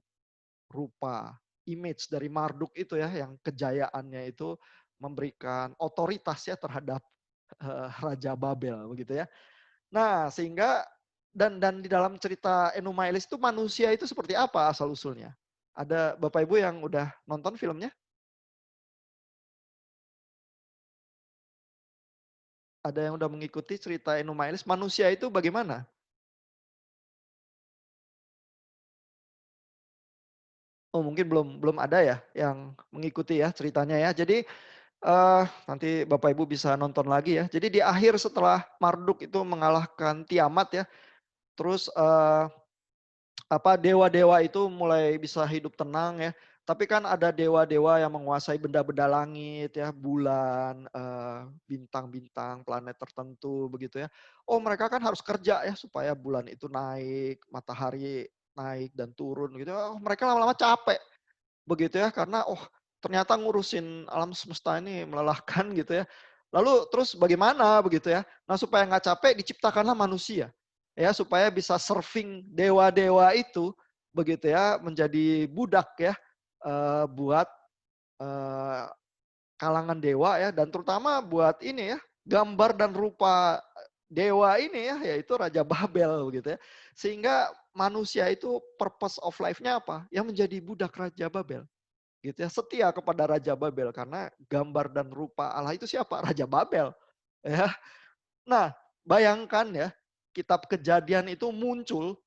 rupa, image dari Marduk itu ya, yang kejayaannya itu memberikan otoritas ya terhadap Raja Babel begitu ya. Nah, sehingga dan di dalam cerita Enuma Elis itu manusia itu seperti apa asal usulnya? Ada Bapak Ibu yang udah nonton filmnya? Ada yang udah mengikuti cerita Enuma Elis? Manusia itu bagaimana? Oh, mungkin belum belum ada ya yang mengikuti ya ceritanya ya. Jadi nanti Bapak Ibu bisa nonton lagi ya. Jadi di akhir setelah Marduk itu mengalahkan Tiamat ya, terus dewa-dewa itu mulai bisa hidup tenang ya. Tapi kan ada dewa-dewa yang menguasai benda-benda langit ya, bulan, bintang-bintang, planet tertentu begitu ya. Oh, mereka kan harus kerja ya supaya bulan itu naik, matahari naik dan turun gitu. Oh, mereka lama-lama capek begitu ya, karena ternyata ngurusin alam semesta ini melelahkan gitu ya. Lalu terus bagaimana begitu ya? Nah, supaya nggak capek diciptakanlah manusia ya, supaya bisa serving dewa-dewa itu begitu ya, menjadi budak ya buat eh, kalangan dewa ya, dan terutama buat ini ya, gambar dan rupa dewa ini ya, yaitu Raja Babel begitu ya. Sehingga manusia itu purpose of life-nya apa? Ya menjadi budak Raja Babel gitu ya, setia kepada Raja Babel, karena gambar dan rupa Allah itu siapa? Raja Babel ya. Nah, bayangkan ya, kitab Kejadian itu muncul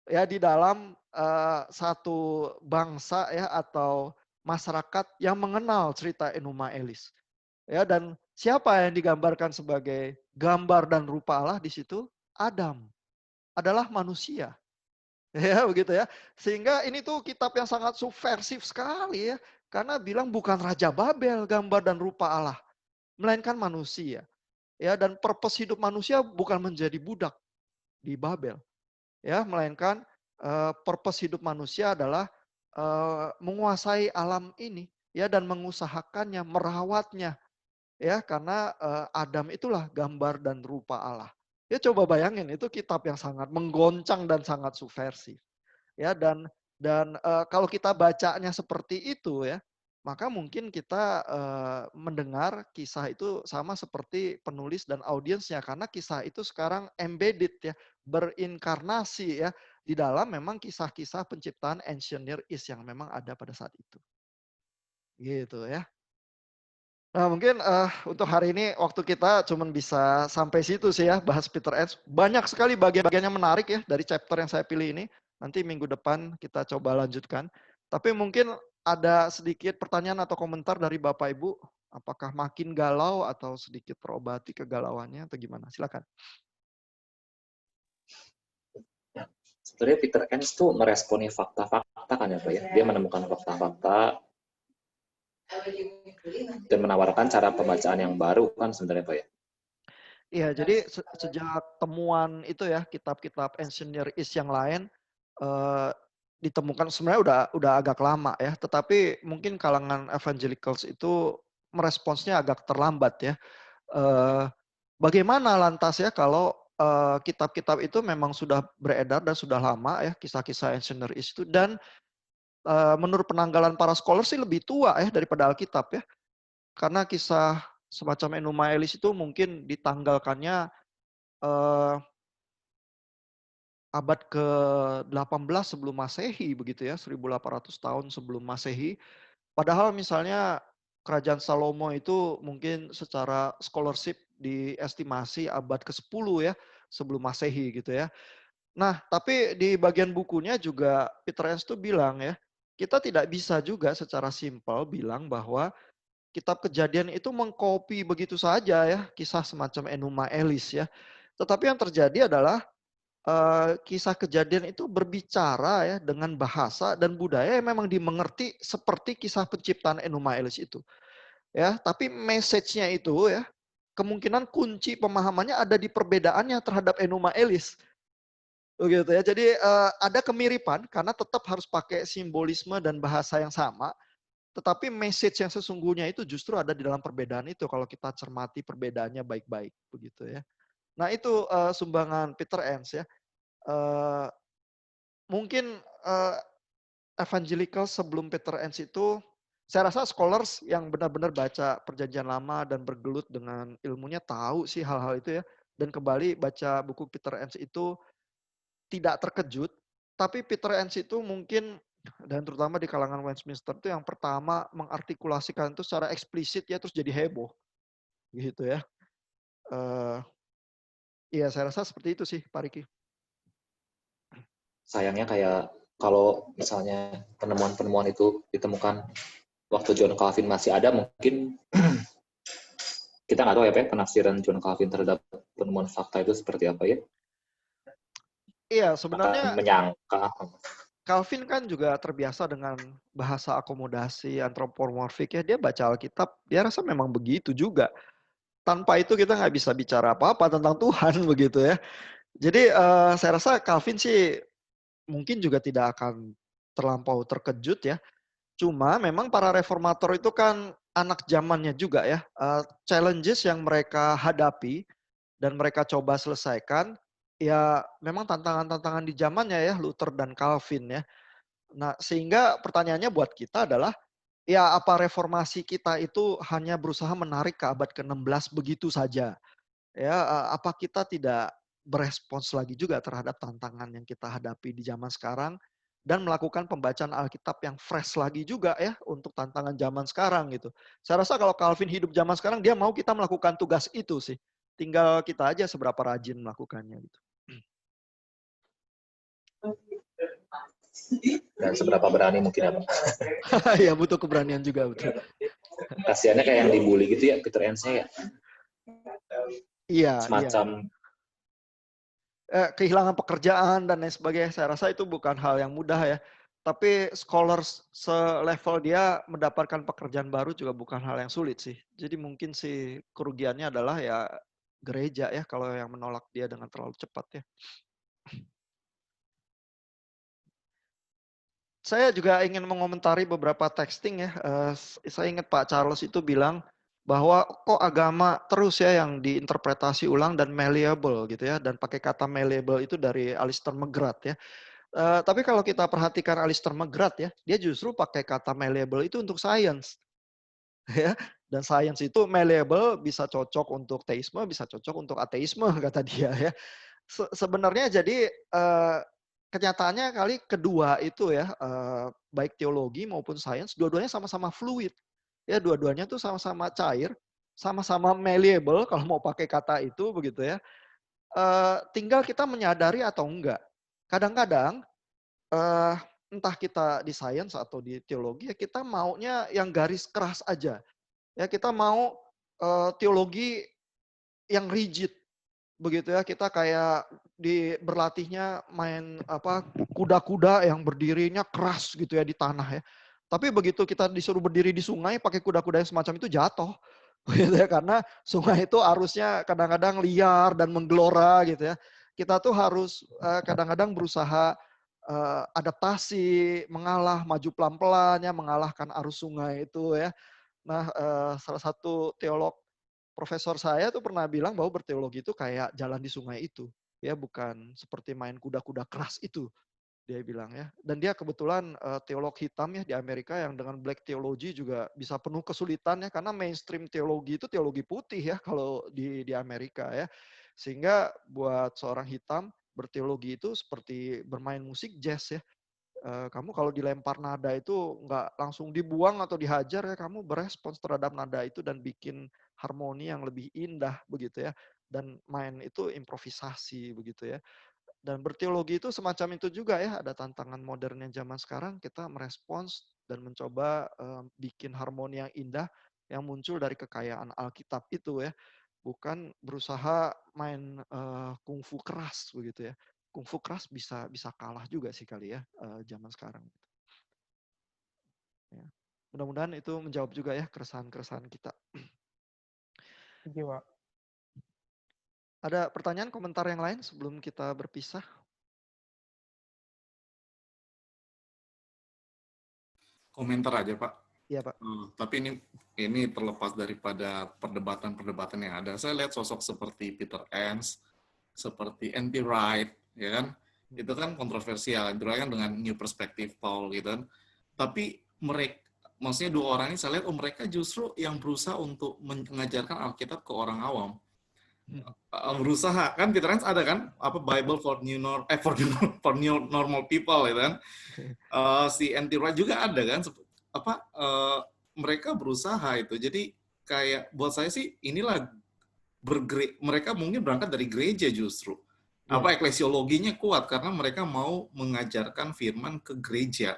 ya di dalam satu bangsa ya atau masyarakat yang mengenal cerita Enuma Elis. Ya, dan siapa yang digambarkan sebagai gambar dan rupa Allah di situ? Adam. Adalah manusia. Ya, begitu ya. Sehingga ini tuh kitab yang sangat subversif sekali ya. Karena bilang bukan Raja Babel gambar dan rupa Allah, melainkan manusia. Ya, dan purpose hidup manusia bukan menjadi budak di Babel, ya, melainkan purpose hidup manusia adalah menguasai alam ini ya dan mengusahakannya, merawatnya. Ya, karena Adam itulah gambar dan rupa Allah. Ya coba bayangin itu kitab yang sangat menggoncang dan sangat subversif. Ya kalau kita bacanya seperti itu ya, maka mungkin kita mendengar kisah itu sama seperti penulis dan audiensnya karena kisah itu sekarang embedded ya, berinkarnasi ya di dalam memang kisah-kisah penciptaan Ancient Near East yang memang ada pada saat itu. Gitu ya. Nah mungkin untuk hari ini waktu kita cuman bisa sampai situ sih ya bahas Peter Enns. Banyak sekali bagian-bagian yang menarik ya dari chapter yang saya pilih ini. Nanti minggu depan kita coba lanjutkan. Tapi mungkin ada sedikit pertanyaan atau komentar dari Bapak Ibu. Apakah makin galau atau sedikit terobati kegalauannya atau gimana? Silakan. Sebenarnya Peter Enns tuh meresponi fakta-fakta kan ya Pak ya. Dia menemukan fakta-fakta dan menawarkan cara pembacaan yang baru kan sebenarnya Pak ya. Iya, jadi sejak temuan itu ya kitab-kitab Ancient Near East yang lain ditemukan sebenarnya udah agak lama ya, tetapi mungkin kalangan evangelicals itu meresponsnya agak terlambat ya. Bagaimana lantas ya kalau kitab-kitab itu memang sudah beredar dan sudah lama ya kisah-kisah Ancient Near East itu dan menurut penanggalan para scholar sih lebih tua ya daripada Alkitab ya. Karena kisah semacam Enuma Elis itu mungkin ditanggalkannya abad ke-18 sebelum Masehi begitu ya, 1800 tahun sebelum Masehi. Padahal misalnya Kerajaan Salomo itu mungkin secara scholarship diestimasi abad ke-10 ya, sebelum Masehi gitu ya. Nah, tapi di bagian bukunya juga Peter Enns tuh bilang ya, kita tidak bisa juga secara simpel bilang bahwa kitab Kejadian itu mengcopy begitu saja ya, kisah semacam Enuma Elis ya. Tetapi yang terjadi adalah kisah Kejadian itu berbicara ya dengan bahasa dan budaya yang memang dimengerti seperti kisah penciptaan Enuma Elis itu. Ya, tapi message-nya itu ya kemungkinan kunci pemahamannya ada di perbedaannya terhadap Enuma Elis. Begitu ya. Jadi ada kemiripan karena tetap harus pakai simbolisme dan bahasa yang sama, tetapi message yang sesungguhnya itu justru ada di dalam perbedaan itu kalau kita cermati perbedaannya baik-baik begitu ya. Nah, itu sumbangan Peter Enns ya. Eh, Mungkin evangelical sebelum Peter Enns itu, saya rasa scholars yang benar-benar baca Perjanjian Lama dan bergelut dengan ilmunya tahu sih hal-hal itu ya. Dan kembali baca buku Peter Enns itu tidak terkejut, tapi Peter Enns itu mungkin dan terutama di kalangan Westminster itu yang pertama mengartikulasikan itu secara eksplisit ya terus jadi heboh gitu ya. Iya saya rasa seperti itu sih Pak Riki. Sayangnya kayak kalau misalnya penemuan-penemuan itu ditemukan waktu John Calvin masih ada, mungkin kita nggak tahu ya Pak, penafsiran John Calvin terhadap penemuan fakta itu seperti apa ya. Iya Akan sebenarnya menyangka. Calvin kan juga terbiasa dengan bahasa akomodasi antropomorfik ya. Dia baca Alkitab, dia rasa memang begitu juga. Tanpa itu kita nggak bisa bicara apa-apa tentang Tuhan begitu ya. Jadi saya rasa Calvin sih mungkin juga tidak akan terlampau terkejut ya. Cuma memang para reformator itu kan anak zamannya juga ya. Challenges yang mereka hadapi dan mereka coba selesaikan, ya memang tantangan-tantangan di zamannya ya, Luther dan Calvin ya. Nah sehingga pertanyaannya buat kita adalah, ya apa reformasi kita itu hanya berusaha menarik ke abad ke-16 begitu saja? Ya, apa kita tidak berespons lagi juga terhadap tantangan yang kita hadapi di zaman sekarang dan melakukan pembacaan Alkitab yang fresh lagi juga ya untuk tantangan zaman sekarang gitu. Saya rasa kalau Calvin hidup zaman sekarang dia mau kita melakukan tugas itu sih. Tinggal kita aja seberapa rajin melakukannya gitu. Dan seberapa berani mungkin ya Pak. Ya butuh keberanian juga betul. Kasiannya kayak yang dibully gitu ya Peter Enns ya. Iya, iya. Semacam Kehilangan pekerjaan dan lain sebagainya. Saya rasa itu bukan hal yang mudah ya. Tapi scholars selevel dia mendapatkan pekerjaan baru juga bukan hal yang sulit sih. Jadi mungkin sih kerugiannya adalah ya gereja ya kalau yang menolak dia dengan terlalu cepat ya. Saya juga ingin mengomentari beberapa texting ya. Saya ingat Pak Charles itu bilang bahwa kok agama terus ya yang diinterpretasi ulang dan malleable gitu ya. Dan pakai kata malleable itu dari Alistair McGrath ya. Tapi kalau kita perhatikan Alistair McGrath ya, dia justru pakai kata malleable itu untuk science. Ya. Dan science itu malleable, bisa cocok untuk teisme, bisa cocok untuk ateisme kata dia ya. Sebenarnya jadi kenyataannya kali kedua itu ya, baik teologi maupun sains, dua-duanya sama-sama fluid. Ya, dua-duanya tuh sama-sama cair, sama-sama malleable kalau mau pakai kata itu begitu ya. Tinggal kita menyadari atau enggak. Kadang-kadang entah kita di sains atau di teologi ya kita maunya yang garis keras aja. Ya, kita mau teologi yang rigid begitu ya, kita kayak berlatihnya main kuda-kuda yang berdirinya keras gitu ya di tanah ya. Tapi begitu kita disuruh berdiri di sungai pakai kuda-kuda yang semacam itu jatuh. Gitu ya, karena sungai itu arusnya kadang-kadang liar dan menggelora gitu ya. Kita tuh harus kadang-kadang berusaha adaptasi, mengalah, maju pelan-pelan ya, mengalahkan arus sungai itu ya. Nah, salah satu teolog profesor saya tuh pernah bilang bahwa berteologi itu kayak jalan di sungai itu, ya bukan seperti main kuda-kuda keras itu, dia bilang ya. Dan dia kebetulan teolog hitam ya di Amerika yang dengan black theology juga bisa penuh kesulitan ya karena mainstream teologi itu teologi putih ya kalau di Amerika ya. Sehingga buat seorang hitam berteologi itu seperti bermain musik jazz ya. Kamu kalau dilempar nada itu nggak langsung dibuang atau dihajar ya, kamu berespons terhadap nada itu dan bikin harmoni yang lebih indah begitu ya. Dan main itu improvisasi begitu ya. Dan berteologi itu semacam itu juga ya, ada tantangan modernnya zaman sekarang kita merespons dan mencoba bikin harmoni yang indah yang muncul dari kekayaan Alkitab itu ya. Bukan berusaha main kungfu keras begitu ya. Kungfu keras bisa bisa kalah juga sih kali ya zaman sekarang. Ya. Mudah-mudahan itu menjawab juga ya keresahan-keresahan kita. Thank you, Pak. Ada pertanyaan, komentar yang lain sebelum kita berpisah? Komentar aja, Pak. Iya, Pak. Tapi ini terlepas daripada perdebatan-perdebatan yang ada. Saya lihat sosok seperti Peter Enns, seperti N.T. Wright, ya kan? Itu kan kontroversial. N.T. Wright kan dengan New Perspective Paul, gitu kan. Tapi mereka, maksudnya dua orang ini saya lihat, mereka justru yang berusaha untuk mengajarkan Alkitab ke orang awam. Berusaha kan Peter Enns ada kan apa Bible for new normal people, gitu kan. Si N.T. Wright juga ada kan mereka berusaha itu. Jadi kayak buat saya sih inilah mereka mungkin berangkat dari gereja justru. Eklesiologinya kuat karena mereka mau mengajarkan firman ke gereja,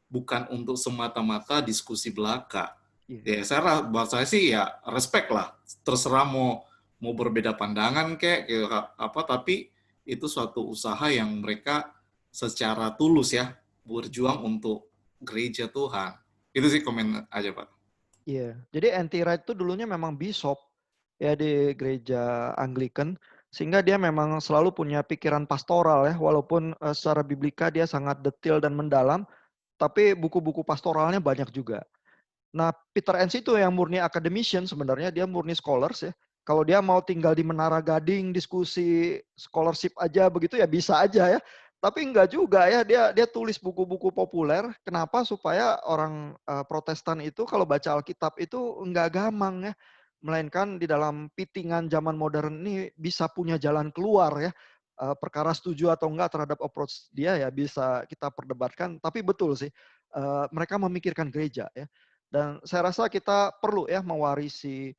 bukan untuk semata-mata diskusi belaka. Ya buat saya sih ya respect lah. Terserah mau berbeda pandangan kayak gitu, tapi itu suatu usaha yang mereka secara tulus ya berjuang untuk gereja Tuhan. Itu sih komen aja, Pak. Iya, jadi N.T. Wright itu dulunya memang bishop ya di gereja Anglikan, sehingga dia memang selalu punya pikiran pastoral ya, walaupun secara biblika dia sangat detail dan mendalam, tapi buku-buku pastoralnya banyak juga. Nah, Peter Enns itu yang murni academician sebenarnya, dia murni scholars ya. Kalau dia mau tinggal di Menara Gading, diskusi scholarship aja begitu ya bisa aja ya. Tapi enggak juga ya, dia tulis buku-buku populer. Kenapa? Supaya orang Protestan itu kalau baca Alkitab itu enggak gampang ya. Melainkan di dalam pitingan zaman modern ini bisa punya jalan keluar ya. Perkara setuju atau enggak terhadap approach dia ya bisa kita perdebatkan. Tapi betul sih, mereka memikirkan gereja ya. Dan saya rasa kita perlu ya mewarisi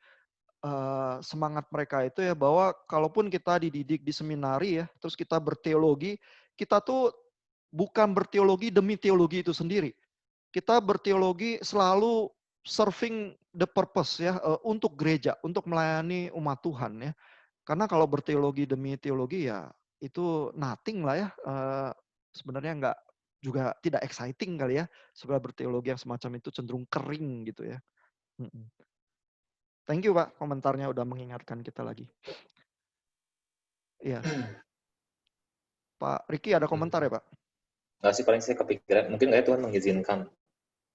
semangat mereka itu ya, bahwa kalaupun kita dididik di seminari ya, terus kita berteologi, kita tuh bukan berteologi demi teologi itu sendiri. Kita berteologi selalu serving the purpose ya, untuk gereja, untuk melayani umat Tuhan ya. Karena kalau berteologi demi teologi ya itu nothing lah ya. Sebenarnya enggak, juga tidak exciting kali ya. Sebenarnya berteologi yang semacam itu cenderung kering gitu ya. Thank you Pak, komentarnya udah mengingatkan kita lagi. Iya. Pak Riki ada komentar ya Pak? Nggak sih, paling saya kepikiran, mungkin kayak Tuhan mengizinkan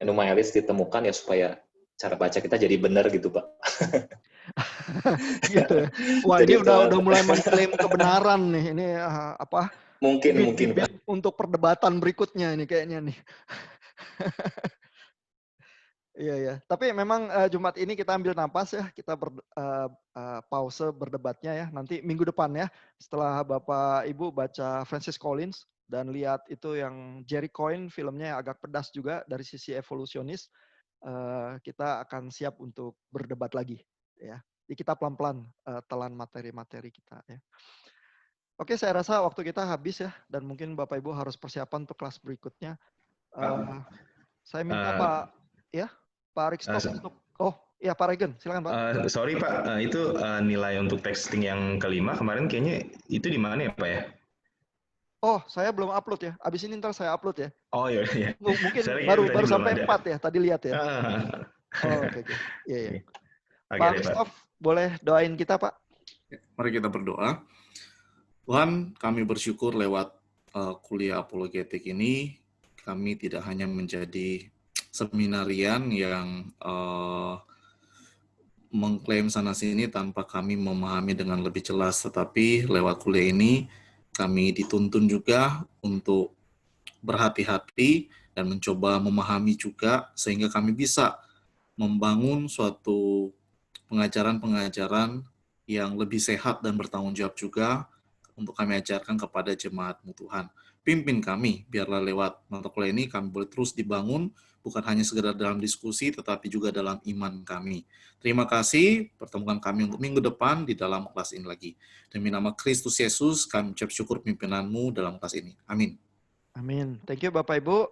Enuma Elish ditemukan ya supaya cara baca kita jadi benar gitu, Pak. Gitu ya. Wah, Jadi ini Tuhan, udah mulai mengklaim kebenaran nih. Ini apa? mungkin, Pak. Bibit-bibit untuk perdebatan berikutnya ini kayaknya nih. Iya ya. Tapi memang Jumat ini kita ambil napas ya, kita pause berdebatnya ya. Nanti minggu depan ya, setelah Bapak Ibu baca Francis Collins dan lihat itu yang Jerry Coyne filmnya yang agak pedas juga dari sisi evolusionis, kita akan siap untuk berdebat lagi ya. Jadi kita pelan-pelan telan materi-materi kita ya. Oke, saya rasa waktu kita habis ya, dan mungkin Bapak Ibu harus persiapan untuk kelas berikutnya. Saya minta Pak Rikstof untuk, Pak Regen, silakan Pak. Sorry Pak, itu nilai untuk texting yang kelima kemarin kayaknya itu di mana ya Pak ya? Oh, saya belum upload ya. Abis ini ntar saya upload ya. Oh iya. Mungkin Saya baru tadi belum sampai ada. 4 ya, tadi lihat ya. Oke. Iya. Pak Rikstof, boleh doain kita Pak? Mari kita berdoa. Tuhan, kami bersyukur lewat kuliah apologetik ini, kami tidak hanya menjadi seminarian yang mengklaim sana-sini tanpa kami memahami dengan lebih jelas, tetapi lewat kuliah ini, kami dituntun juga untuk berhati-hati dan mencoba memahami juga, sehingga kami bisa membangun suatu pengajaran-pengajaran yang lebih sehat dan bertanggung jawab juga untuk kami ajarkan kepada jemaat-Mu Tuhan. Pimpin kami, biarlah lewat mata kuliah ini kami boleh terus dibangun, bukan hanya sekedar dalam diskusi, tetapi juga dalam iman kami. Terima kasih, pertemuan kami untuk minggu depan di dalam kelas ini lagi. Demi nama Kristus Yesus, kami ucap syukur pimpinan-Mu dalam kelas ini. Amin. Amin. Thank you Bapak Ibu.